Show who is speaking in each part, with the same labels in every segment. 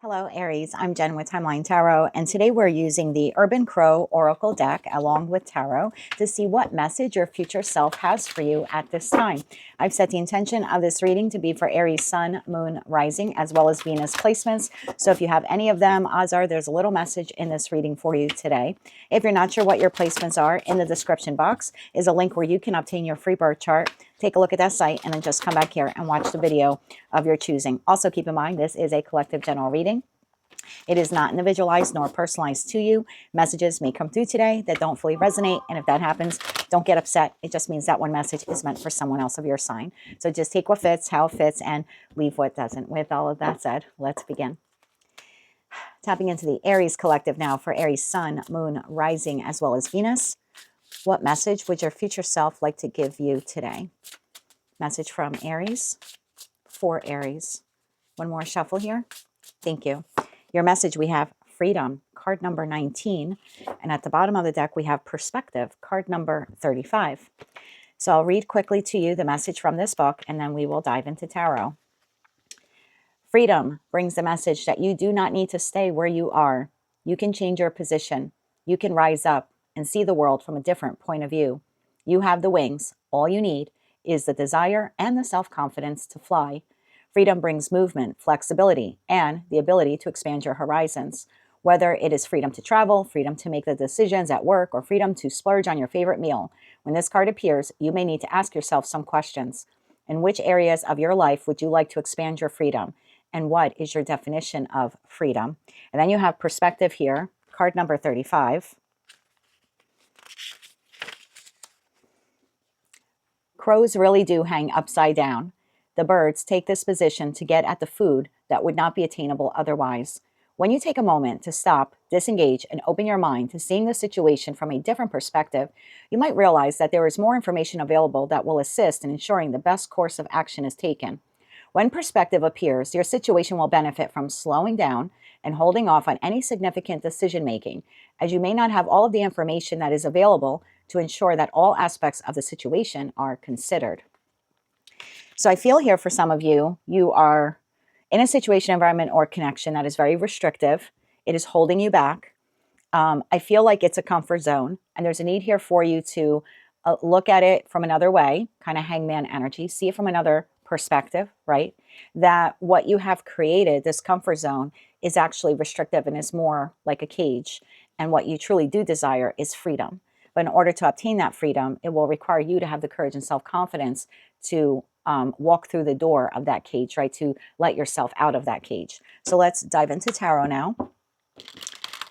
Speaker 1: Hello, Aries. I'm Jen with Timeline Tarot, and today we're using the Urban Crow Oracle deck along with Tarot to see what message your future self has for you at this time. I've set the intention of this reading to be for Aries Sun, Moon, Rising, as well as Venus placements. So if you have any of them, odds are there's a little message in this reading for you today. If you're not sure what your placements are, in the description box is a link where you can obtain your free birth chart. Take a look at that site and then just come back here and watch the video of your choosing. Also keep in mind this is a collective general reading. It is not individualized nor personalized to you. Messages may come through today that don't fully resonate, and if that happens, don't get upset. It just means that one message is meant for someone else of your sign. So just take what fits, how it fits, and leave what doesn't. With all of that said, let's begin. Tapping into the Aries collective now for Aries Sun, Moon, Rising, as well as Venus. What message would your future self like to give you today? Message from Aries for Aries. One more shuffle here. Thank you. Your message, we have freedom, card number 19. And at the bottom of the deck, we have perspective, card number 35. So I'll read quickly to you the message from this book, and then we will dive into tarot. Freedom brings the message that you do not need to stay where you are. You can change your position. You can rise up and see the world from a different point of view. You have the wings. All you need is the desire and the self-confidence to fly. Freedom brings movement, flexibility, and the ability to expand your horizons. Whether it is freedom to travel, freedom to make the decisions at work, or freedom to splurge on your favorite meal, when this card appears, you may need to ask yourself some questions. In which areas of your life would you like to expand your freedom? And what is your definition of freedom? And then you have perspective here, card number 35. Crows really do hang upside down. The birds take this position to get at the food that would not be attainable otherwise. When you take a moment to stop, disengage, and open your mind to seeing the situation from a different perspective, you might realize that there is more information available that will assist in ensuring the best course of action is taken. When perspective appears, your situation will benefit from slowing down and holding off on any significant decision making, as you may not have all of the information that is available to ensure that all aspects of the situation are considered. So I feel here for some of you, you are in a situation, environment, or connection that is very restrictive. It is holding you back. I feel like it's a comfort zone, and there's a need here for you to look at it from another way, kind of hangman energy, see it from another perspective, right? That what you have created, this comfort zone, is actually restrictive and is more like a cage. And what you truly do desire is freedom. But in order to obtain that freedom, it will require you to have the courage and self-confidence to walk through the door of that cage, right? To let yourself out of that cage. So let's dive into tarot now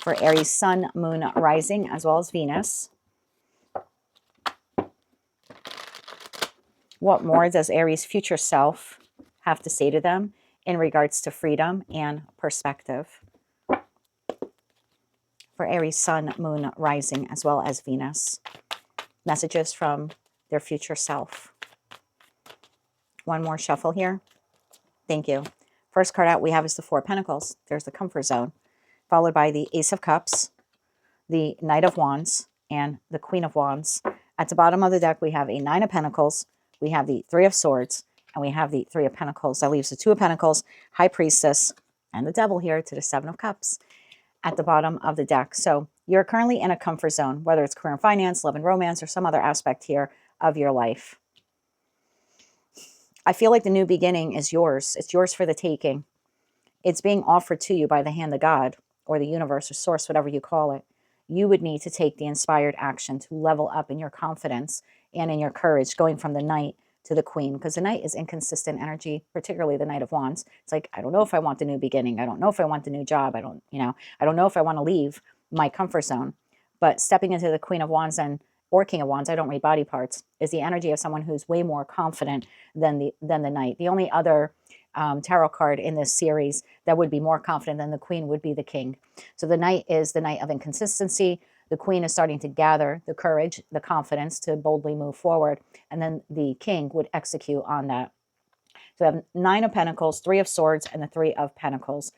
Speaker 1: for Aries Sun, Moon, Rising, as well as Venus. What more does Aries' future self have to say to them in regards to freedom and perspective? For Aries Sun, Moon, Rising, as well as Venus. Messages from their future self. One more shuffle here. Thank you. First card out we have is the Four of Pentacles. There's the comfort zone, followed by the Ace of Cups, the Knight of Wands, and the Queen of Wands. At the bottom of the deck, we have a Nine of Pentacles, we have the Three of Swords, and we have the Three of Pentacles. That leaves the Two of Pentacles, High Priestess, and the Devil here to the Seven of Cups at the bottom of the deck. So you're currently in a comfort zone, whether it's career and finance, love and romance, or some other aspect here of your life. I feel like the new beginning is yours. It's yours for the taking. It's being offered to you by the hand of God or the universe or source, whatever you call it. You would need to take the inspired action to level up in your confidence and in your courage, going from the Knight to the Queen, because the Knight is inconsistent energy, particularly the Knight of Wands. It's like, I don't know if I want the new beginning. I don't know if I want the new job. I don't know if I want to leave my comfort zone. But stepping into the Queen of Wands or King of Wands, I don't read body parts, is the energy of someone who's way more confident than the Knight. The only other tarot card in this series that would be more confident than the Queen would be the King. So the Knight is the Knight of inconsistency. The Queen is starting to gather the courage, the confidence to boldly move forward. And then the King would execute on that. So we have Nine of Pentacles, Three of Swords, and the Three of Pentacles.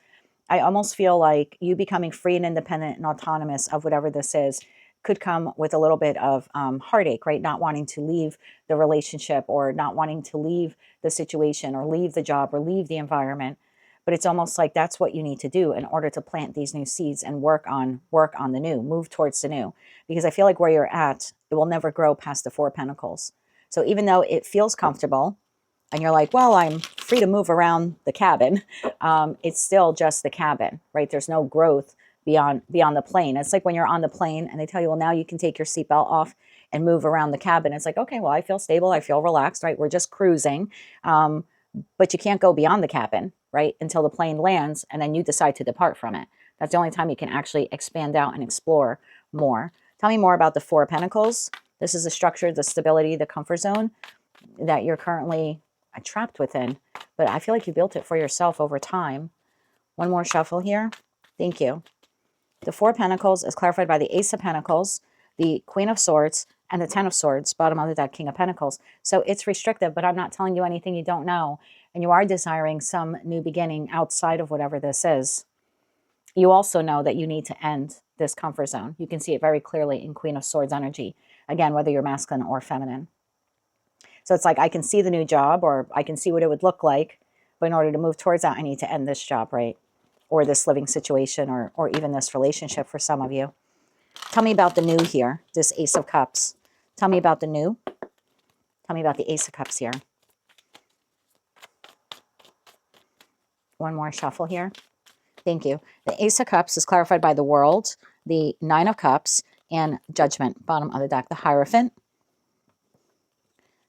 Speaker 1: I almost feel like you becoming free and independent and autonomous of whatever this is could come with a little bit of heartache, right? Not wanting to leave the relationship or not wanting to leave the situation or leave the job or leave the environment. but it's almost like that's what you need to do in order to plant these new seeds and work on the new, move towards the new. Because I feel like where you're at, it will never grow past the Four of Pentacles. So even though it feels comfortable and you're like, well, I'm free to move around the cabin, it's still just the cabin, right? There's no growth beyond the plane. It's like when you're on the plane and they tell you, well, now you can take your seatbelt off and move around the cabin. It's like, okay, well, I feel stable. I feel relaxed, right? We're just cruising. But you can't go beyond the cabin, right? Until the plane lands and then you decide to depart from it. That's the only time you can actually expand out and explore more. Tell me more about the Four of Pentacles. This is the structure, the stability, the comfort zone that you're currently trapped within. But I feel like you built it for yourself over time. One more shuffle here. Thank you. The Four of Pentacles is clarified by the Ace of Pentacles, the Queen of Swords, and the Ten of Swords, bottom of the deck, King of Pentacles. So it's restrictive, but I'm not telling you anything you don't know. And you are desiring some new beginning outside of whatever this is. You also know that you need to end this comfort zone. You can see it very clearly in Queen of Swords energy. Again, whether you're masculine or feminine. So it's like, I can see the new job, or I can see what it would look like, but in order to move towards that, I need to end this job, right? Or this living situation, or even this relationship for some of you. Tell me about the new here, this Ace of Cups. Tell me about the new. Tell me about the Ace of Cups here. One more shuffle here. Thank you. The Ace of Cups is clarified by the World, the Nine of Cups, and Judgment, bottom of the deck, the Hierophant,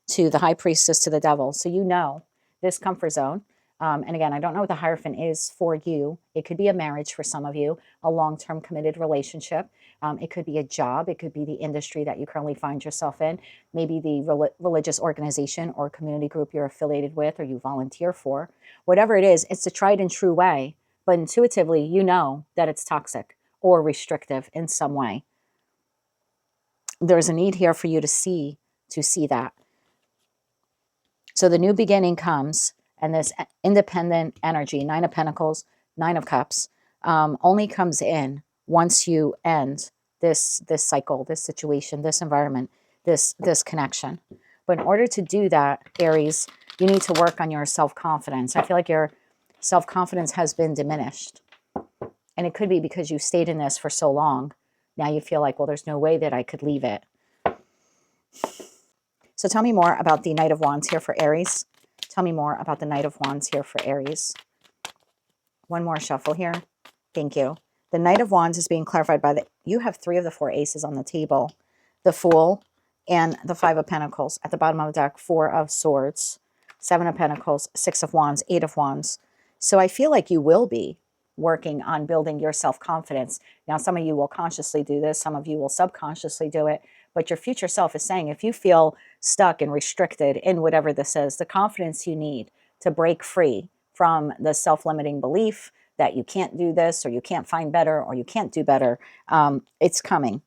Speaker 1: to the High Priestess, to the Devil. So you know this comfort zone. And again, I don't know what the Hierophant is for you. It could be a marriage for some of you, a long-term committed relationship. It could be a job. It could be the industry that you currently find yourself in. Maybe the religious organization or community group you're affiliated with or you volunteer for. Whatever it is, it's a tried and true way. But intuitively, you know that it's toxic or restrictive in some way. There's a need here for you to see that. So the new beginning comes, and this independent energy, Nine of Pentacles, Nine of Cups, only comes in once you end this cycle, this situation, this environment, this connection. But in order to do that, Aries, you need to work on your self-confidence. I feel like your self-confidence has been diminished. And it could be because you stayed in this for so long. Now you feel like, well, there's no way that I could leave it. So tell me more about the Knight of Wands here for Aries. Tell me more about the Knight of Wands here for Aries. One more shuffle here. Thank you. The Knight of Wands is being clarified by you have 3 of the 4 aces on the table. The Fool and the 5 of Pentacles. At the bottom of the deck, 4 of Swords, 7 of Pentacles, 6 of Wands, 8 of Wands. So I feel like you will be working on building your self-confidence. Now, some of you will consciously do this. Some of you will subconsciously do it. But your future self is saying, if you feel stuck and restricted in whatever this is, the confidence you need to break free from the self-limiting belief that you can't do this, or you can't find better, or you can't do better, it's coming.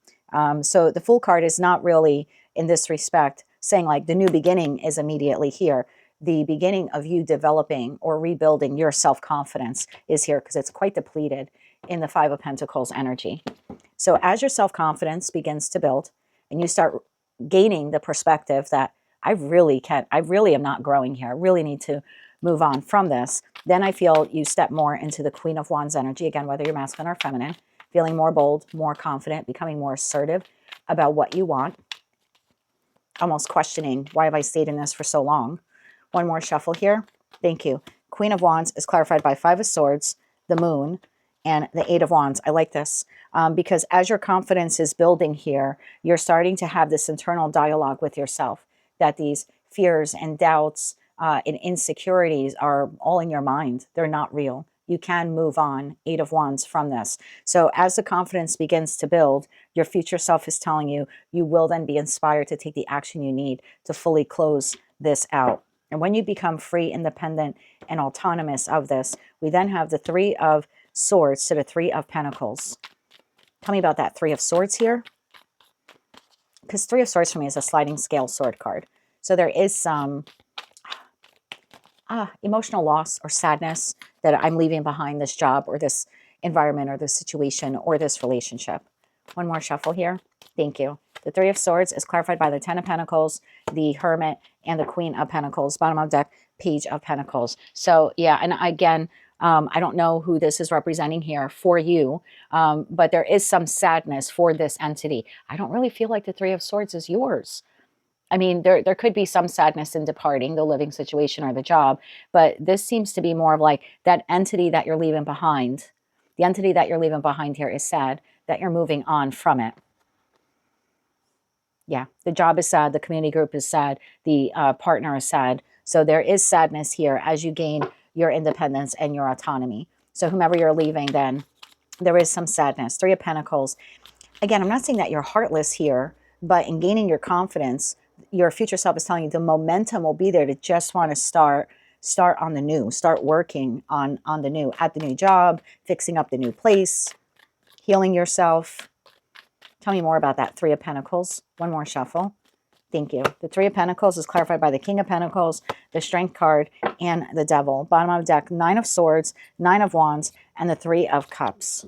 Speaker 1: So the Fool card is not really, in this respect, saying like the new beginning is immediately here. The beginning of you developing or rebuilding your self-confidence is here, because it's quite depleted in the 5 of Pentacles energy. So as your self-confidence begins to build, and you start gaining the perspective that I really am not growing here. I really need to move on from this. Then I feel you step more into the Queen of Wands energy. Again, whether you're masculine or feminine, feeling more bold, more confident, becoming more assertive about what you want. Almost questioning, why have I stayed in this for so long? One more shuffle here. Thank you. Queen of Wands is clarified by 5 of Swords, the Moon, and the 8 of Wands. I like this because as your confidence is building here, you're starting to have this internal dialogue with yourself, that these fears and doubts and insecurities are all in your mind. They're not real. You can move on, 8 of Wands, from this. So as the confidence begins to build, your future self is telling you, you will then be inspired to take the action you need to fully close this out. And when you become free, independent, and autonomous of this, we then have the 3 of Swords to the 3 of Pentacles. Tell me about that 3 of Swords here. Because 3 of Swords for me is a sliding scale sword card. So there is some emotional loss or sadness that I'm leaving behind this job or this environment or this situation or this relationship. One more shuffle here. Thank you. The 3 of Swords is clarified by the 10 of Pentacles, the Hermit, and the Queen of Pentacles. Bottom of deck, Page of Pentacles. So yeah, and again, I don't know who this is representing here for you, but there is some sadness for this entity. I don't really feel like the Three of Swords is yours. I mean, there could be some sadness in departing the living situation or the job, but this seems to be more of like that entity that you're leaving behind. The entity that you're leaving behind here is sad, that you're moving on from it. Yeah, the job is sad, the community group is sad, the partner is sad. So there is sadness here as you gain your independence and your autonomy. So whomever you're leaving, then there is some sadness. Three of Pentacles. Again, I'm not saying that you're heartless here, but in gaining your confidence, your future self is telling you the momentum will be there to just want to start on the new, start working on the new, at the new job, fixing up the new place, healing yourself. Tell me more about that Three of Pentacles. One more shuffle. Thank you. The Three of Pentacles is clarified by the King of Pentacles, the Strength card, and the Devil. Bottom of the deck, Nine of Swords, Nine of Wands, and the Three of Cups.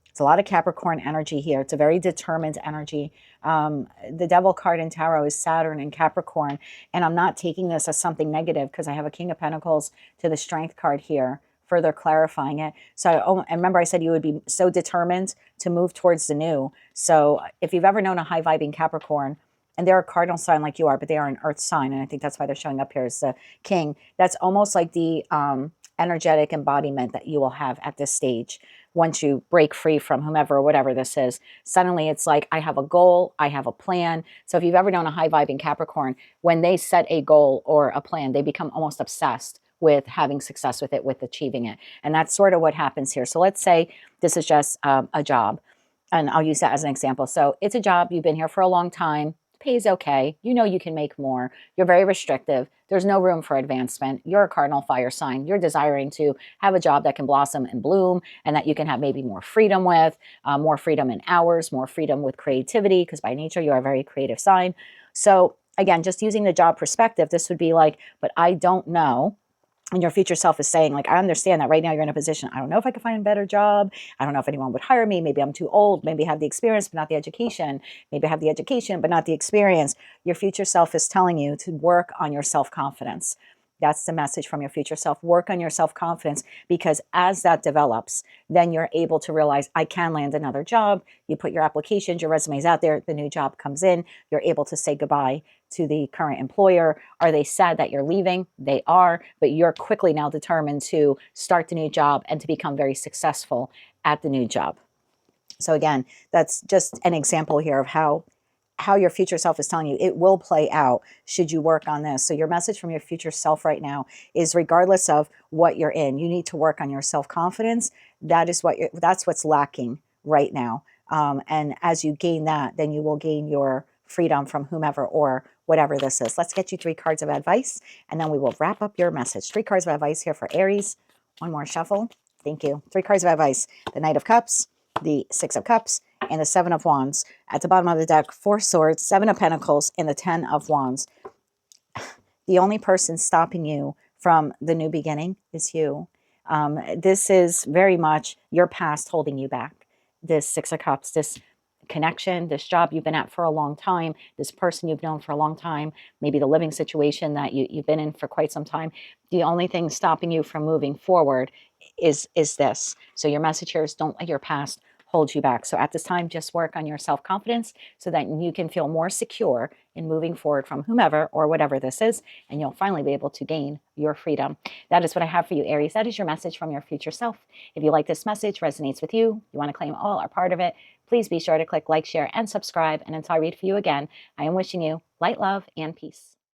Speaker 1: It's a lot of Capricorn energy here. It's a very determined energy. The Devil card in Tarot is Saturn and Capricorn, and I'm not taking this as something negative because I have a King of Pentacles to the Strength card here, further clarifying it. So and remember I said you would be so determined to move towards the new. So if you've ever known a high vibing Capricorn, and they're a cardinal sign like you are, but they are an earth sign, and I think that's why they're showing up here as the king, that's almost like the energetic embodiment that you will have at this stage. Once you break free from whomever or whatever this is, suddenly it's like, I have a goal, I have a plan. So if you've ever known a high vibing Capricorn, when they set a goal or a plan, they become almost obsessed with having success with it, with achieving it. And that's sort of what happens here. So let's say this is just a job, and I'll use that as an example. So it's a job, you've been here for a long time, pays okay, you know you can make more, you're very restrictive, there's no room for advancement, you're a cardinal fire sign, you're desiring to have a job that can blossom and bloom and that you can have maybe more freedom with, more freedom in hours, more freedom with creativity, because by nature you are a very creative sign. So again, just using the job perspective, this would be like, but I don't know. And your future self is saying, like, I understand that right now you're in a position, I don't know if I could find a better job. I don't know if anyone would hire me. Maybe I'm too old. Maybe I have the experience, but not the education. Maybe I have the education, but not the experience. Your future self is telling you to work on your self-confidence. That's the message from your future self. Work on your self-confidence, because as that develops, then you're able to realize, I can land another job. You put your applications, your resumes out there, the new job comes in, you're able to say goodbye to the current employer. Are they sad that you're leaving? They are, but you're quickly now determined to start the new job and to become very successful at the new job. So again, that's just an example here of how your future self is telling you it will play out should you work on this. So your message from your future self right now is, regardless of what you're in, you need to work on your self-confidence. That's what's lacking right now. And as you gain that, then you will gain your freedom from whomever or whatever this is. Let's get you 3 cards of advice, and then we will wrap up your message. 3 cards of advice here for Aries. One more shuffle. Thank you. 3 cards of advice. The Knight of Cups, the 6 of Cups, and the 7 of Wands. At the bottom of the deck, 4 Swords, 7 of Pentacles, and the 10 of Wands. The only person stopping you from the new beginning is you. This is very much your past holding you back. This 6 of Cups, this connection, this job you've been at for a long time, this person you've known for a long time, maybe the living situation that you've been in for quite some time. The only thing stopping you from moving forward is this. So your message here is, don't let your past hold you back. So at this time, just work on your self-confidence so that you can feel more secure in moving forward from whomever or whatever this is, and you'll finally be able to gain your freedom. That is what I have for you, Aries. That is your message from your future self. If you like this message, resonates with you, you want to claim all or part of it, please be sure to click like, share, and subscribe. And until I read for you again, I am wishing you light, love, and peace.